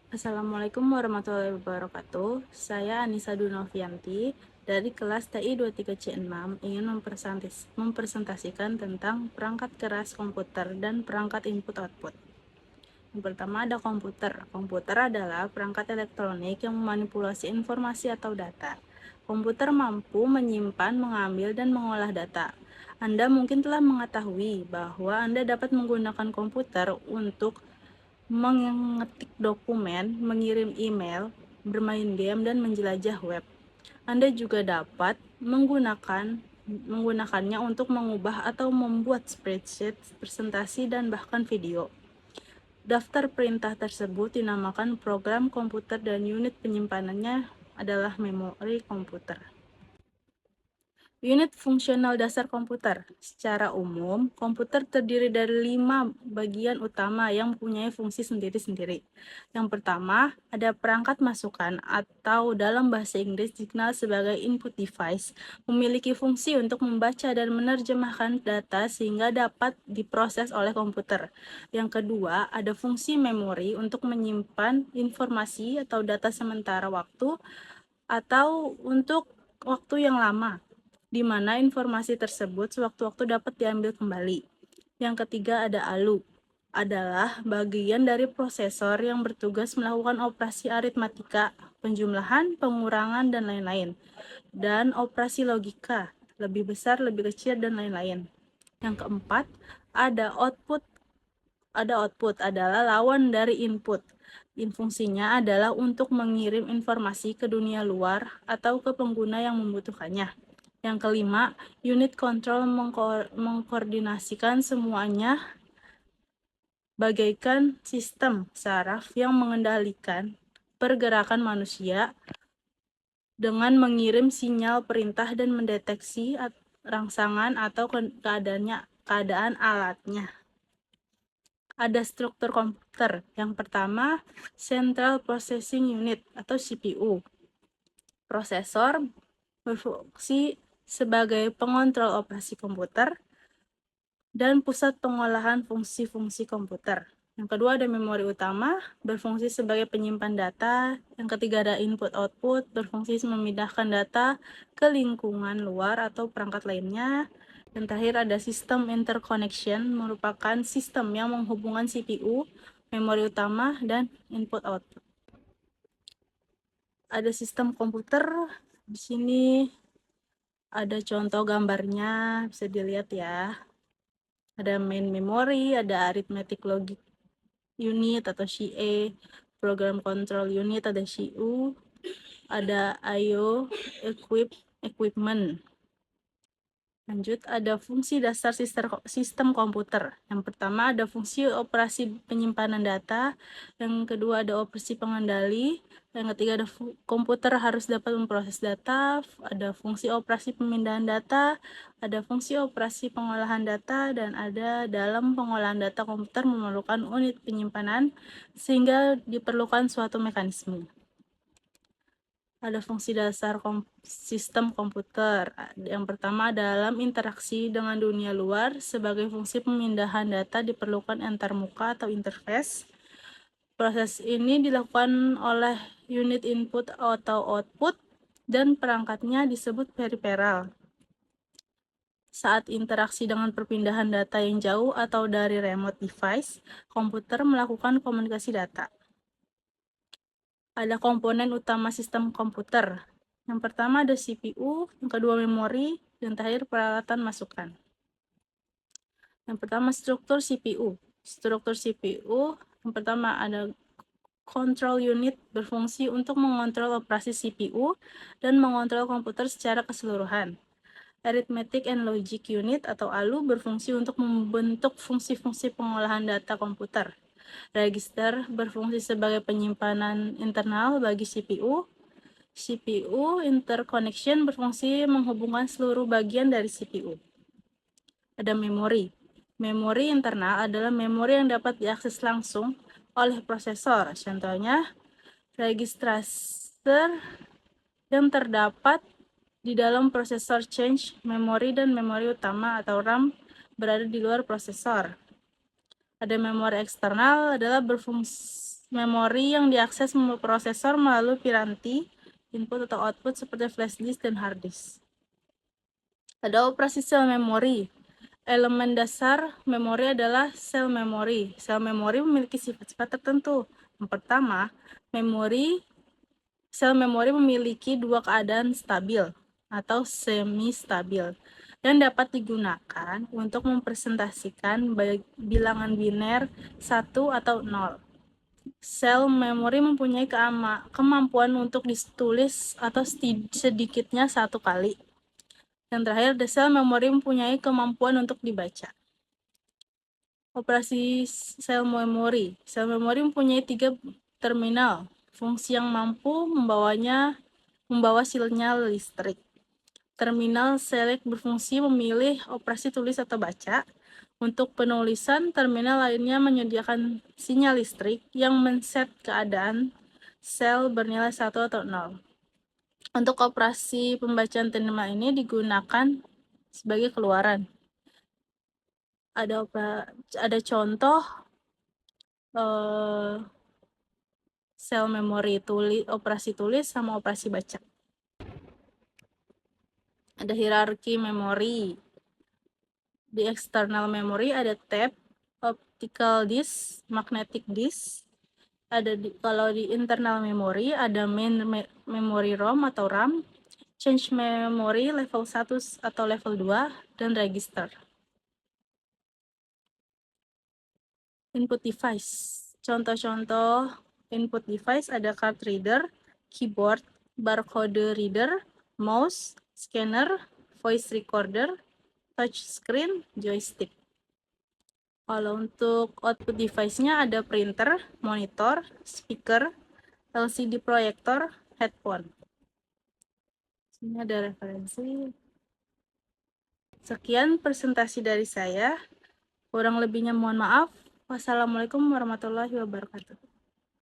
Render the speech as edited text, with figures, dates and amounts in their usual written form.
Assalamualaikum warahmatullahi wabarakatuh. Saya Anissa Dunovianti dari kelas TI 23C6 ingin mempresentasikan tentang perangkat keras komputer dan perangkat input-output. Yang pertama ada komputer. Komputer adalah perangkat elektronik yang memanipulasi informasi atau data. Komputer mampu menyimpan, mengambil, dan mengolah data. Anda mungkin telah mengetahui bahwa Anda dapat menggunakan komputer untuk mengetik dokumen, mengirim email, bermain game, dan menjelajah web. Anda juga dapat menggunakannya untuk mengubah atau membuat spreadsheet, presentasi, dan bahkan video. Daftar perintah tersebut dinamakan program komputer dan unit penyimpanannya adalah memori komputer. Unit fungsional dasar komputer. Secara umum, komputer terdiri dari 5 bagian utama yang mempunyai fungsi sendiri-sendiri. Yang pertama, ada perangkat masukan atau dalam bahasa Inggris dikenal sebagai input device, memiliki fungsi untuk membaca dan menerjemahkan data sehingga dapat diproses oleh komputer. Yang kedua, ada fungsi memori untuk menyimpan informasi atau data sementara waktu atau untuk waktu yang lama, di mana informasi tersebut sewaktu-waktu dapat diambil kembali. Yang ketiga ada ALU, adalah bagian dari prosesor yang bertugas melakukan operasi aritmatika, penjumlahan, pengurangan, dan lain-lain. Dan operasi logika, lebih besar, lebih kecil, dan lain-lain. Yang keempat, ada output. Output adalah lawan dari input. Fungsinya adalah untuk mengirim informasi ke dunia luar atau ke pengguna yang membutuhkannya. Yang kelima, unit control mengkoordinasikan semuanya bagaikan sistem saraf yang mengendalikan pergerakan manusia dengan mengirim sinyal perintah dan mendeteksi rangsangan atau keadaan alatnya. Ada struktur komputer. Yang pertama, Central Processing Unit atau CPU. Prosesor berfungsi sebagai pengontrol operasi komputer dan pusat pengolahan fungsi-fungsi komputer. Yang kedua ada memori utama, berfungsi sebagai penyimpan data. Yang ketiga ada input-output, berfungsi memindahkan data ke lingkungan luar atau perangkat lainnya. Dan terakhir ada sistem interconnection, merupakan sistem yang menghubungkan CPU, memori utama, dan input-output. Ada sistem komputer, di sini ada contoh gambarnya, bisa dilihat ya. Ada main memory, ada arithmetic logic unit atau CA, program control unit ada CU, ada IO equipment. Lanjut, ada fungsi dasar sistem komputer. Yang pertama ada fungsi operasi penyimpanan data, yang kedua ada operasi pengendali, yang ketiga ada komputer harus dapat memproses data, ada fungsi operasi pemindahan data, ada fungsi operasi pengolahan data, dan ada dalam pengolahan data komputer memerlukan unit penyimpanan sehingga diperlukan suatu mekanisme. Ada fungsi dasar sistem komputer. Yang pertama dalam interaksi dengan dunia luar, sebagai fungsi pemindahan data diperlukan antarmuka atau interface. Proses ini dilakukan oleh unit input atau output dan perangkatnya disebut periferal. Saat interaksi dengan perpindahan data yang jauh atau dari remote device, komputer melakukan komunikasi data. Ada komponen utama sistem komputer. Yang pertama ada CPU, yang kedua memori, dan terakhir peralatan masukan. Yang pertama struktur CPU. Struktur CPU yang pertama ada control unit, berfungsi untuk mengontrol operasi CPU dan mengontrol komputer secara keseluruhan. Arithmetic and Logic Unit atau ALU berfungsi untuk membentuk fungsi-fungsi pengolahan data komputer. Register berfungsi sebagai penyimpanan internal bagi CPU. CPU interconnection berfungsi menghubungkan seluruh bagian dari CPU. Ada memori. Memori internal adalah memori yang dapat diakses langsung oleh prosesor. Contohnya, register yang terdapat di dalam prosesor change memori dan memori utama atau RAM berada di luar prosesor. Ada memori eksternal adalah berfungsi memori yang diakses prosesor melalui piranti input atau output seperti flash disk dan hard disk. Ada operasi sel memori. Elemen dasar memori adalah sel memori. Sel memori memiliki sifat-sifat tertentu. Yang pertama, sel memori memiliki dua keadaan stabil atau semi-stabil yang dapat digunakan untuk mempresentasikan bilangan biner 1 atau 0. Sel memori mempunyai kemampuan untuk ditulis atau sedikitnya satu kali. Yang terakhir, sel memori mempunyai kemampuan untuk dibaca. Operasi sel memori. Sel memori mempunyai 3 terminal fungsi yang mampu membawa sinyal listrik. Terminal select berfungsi memilih operasi tulis atau baca. Untuk penulisan, terminal lainnya menyediakan sinyal listrik yang men-set keadaan sel bernilai 1 atau 0. Untuk operasi pembacaan terminal ini digunakan sebagai keluaran. Ada contoh sel memori operasi tulis sama operasi baca. Ada hierarki memori. Di external memory ada tab, optical disk, magnetic disk. Kalau di internal memory ada main memory ROM atau RAM, change memory level 1 atau level 2, dan register. Input device. Contoh-contoh input device ada card reader, keyboard, barcode reader, mouse, scanner, voice recorder, touch screen, joystick. Kalau untuk output device-nya ada printer, monitor, speaker, LCD proyektor, headphone. Sini ada referensi. Sekian presentasi dari saya. Kurang lebihnya mohon maaf. Wassalamualaikum warahmatullahi wabarakatuh.